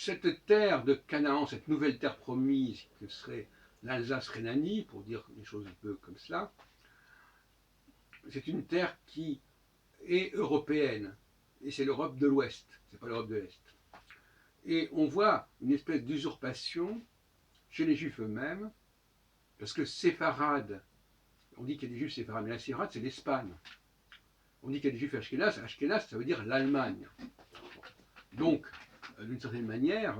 cette terre de Canaan, cette nouvelle terre promise que serait l'Alsace-Rhénanie, pour dire les choses un peu comme cela, c'est une terre qui est européenne, et c'est l'Europe de l'Ouest, c'est pas l'Europe de l'Est. Et on voit une espèce d'usurpation chez les Juifs eux-mêmes, parce que séfarades, on dit qu'il y a des Juifs séfarades, mais la séfarade c'est l'Espagne. On dit qu'il y a des Juifs ashkénazes, ashkénazes ça veut dire l'Allemagne. Donc, d'une certaine manière,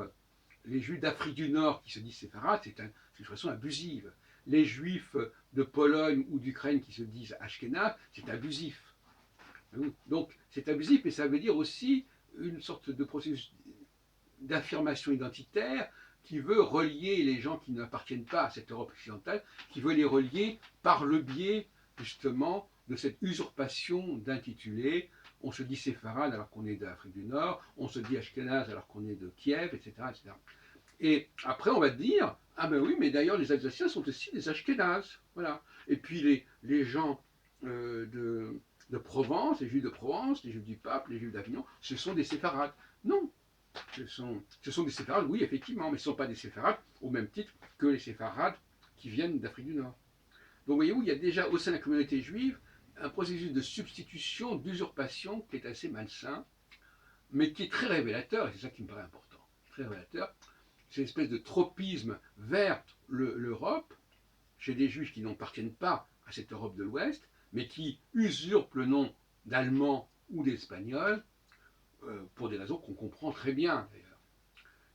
les Juifs d'Afrique du Nord qui se disent séfarades, c'est une expression abusive. Les Juifs de Pologne ou d'Ukraine qui se disent ashkénazes, c'est abusif. Donc, c'est abusif, mais ça veut dire aussi une sorte de processus d'affirmation identitaire qui veut relier les gens qui n'appartiennent pas à cette Europe occidentale, qui veut les relier par le biais justement de cette usurpation d'intitulés. On se dit séfarade alors qu'on est d'Afrique du Nord, on se dit ashkénaze alors qu'on est de Kiev, etc., etc. Et après on va dire, ah ben oui, mais d'ailleurs les Alsaciens sont aussi des ashkénazes. Voilà. Et puis les gens de Provence, les Juifs de Provence, les Juifs du Pape, les Juifs d'Avignon, ce sont des séfarades. Non, ce sont des séfarades, oui, effectivement, mais ce ne sont pas des séfarades au même titre que les séfarades qui viennent d'Afrique du Nord. Donc voyez-vous, il y a déjà au sein de la communauté juive un processus de substitution, d'usurpation qui est assez malsain, mais qui est très révélateur, et c'est ça qui me paraît important, très révélateur. C'est une espèce de tropisme vers l'Europe, chez des juifs qui n'appartiennent pas à cette Europe de l'Ouest, mais qui usurpent le nom d'Allemands ou d'Espagnols, pour des raisons qu'on comprend très bien d'ailleurs.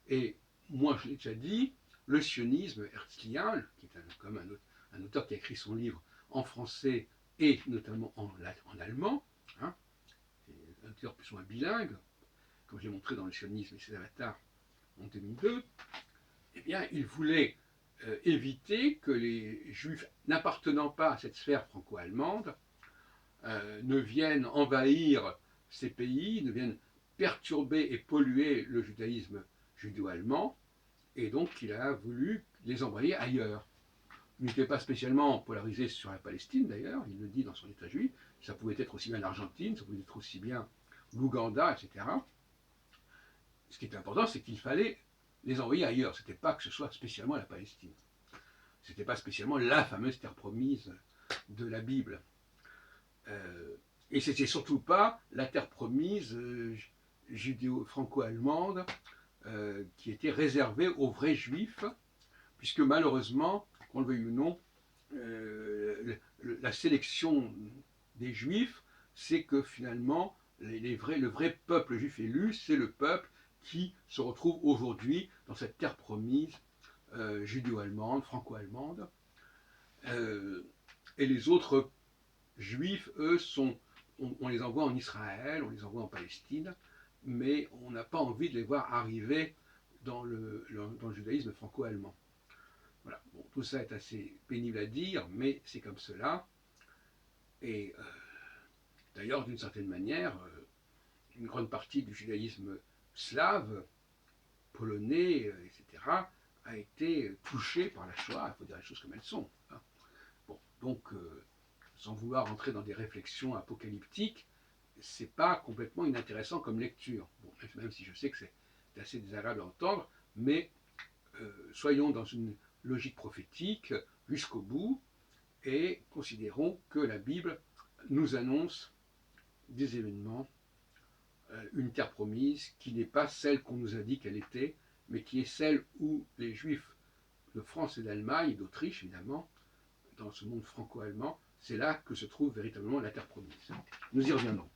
Et moi, je l'ai déjà dit, le sionisme herzlien, qui est comme un auteur qui a écrit son livre en français et notamment en allemand, hein, un auteur plus ou moins bilingue, comme j'ai montré dans le sionisme et ses avatars en 2002, eh bien, il voulait éviter que les juifs n'appartenant pas à cette sphère franco-allemande ne viennent envahir ces pays, ne viennent perturber et polluer le judaïsme judéo-allemand, et donc il a voulu les envoyer ailleurs. Il n'était pas spécialement polarisé sur la Palestine d'ailleurs, il le dit dans son état juif, ça pouvait être aussi bien l'Argentine, ça pouvait être aussi bien l'Ouganda, etc. Ce qui est important, c'est qu'il fallait les envoyer ailleurs, ce n'était pas que ce soit spécialement la Palestine. Ce n'était pas spécialement la fameuse terre promise de la Bible. Et ce n'était surtout pas la terre promise judéo-franco-allemande qui était réservée aux vrais juifs, puisque malheureusement, qu'on le veuille ou non, la sélection des juifs, c'est que finalement, le vrai peuple juif élu, c'est le peuple qui se retrouve aujourd'hui dans cette terre promise judéo-allemande, franco-allemande. Et les autres juifs, eux, on les envoie en Israël, on les envoie en Palestine, mais on n'a pas envie de les voir arriver dans le judaïsme franco-allemand. Voilà. Bon, tout ça est assez pénible à dire, mais c'est comme cela. Et d'ailleurs, d'une certaine manière, une grande partie du judaïsme slave, polonais, etc., a été touchée par la Shoah. Il faut dire les choses comme elles sont. Hein. Bon, donc, sans vouloir entrer dans des réflexions apocalyptiques, c'est pas complètement inintéressant comme lecture. Bon, même si je sais que c'est assez désagréable à entendre, mais soyons dans une logique prophétique jusqu'au bout et considérons que la Bible nous annonce des événements, une terre promise qui n'est pas celle qu'on nous a dit qu'elle était, mais qui est celle où les Juifs de France et d'Allemagne, et d'Autriche évidemment, dans ce monde franco-allemand, c'est là que se trouve véritablement la terre promise. Nous y reviendrons.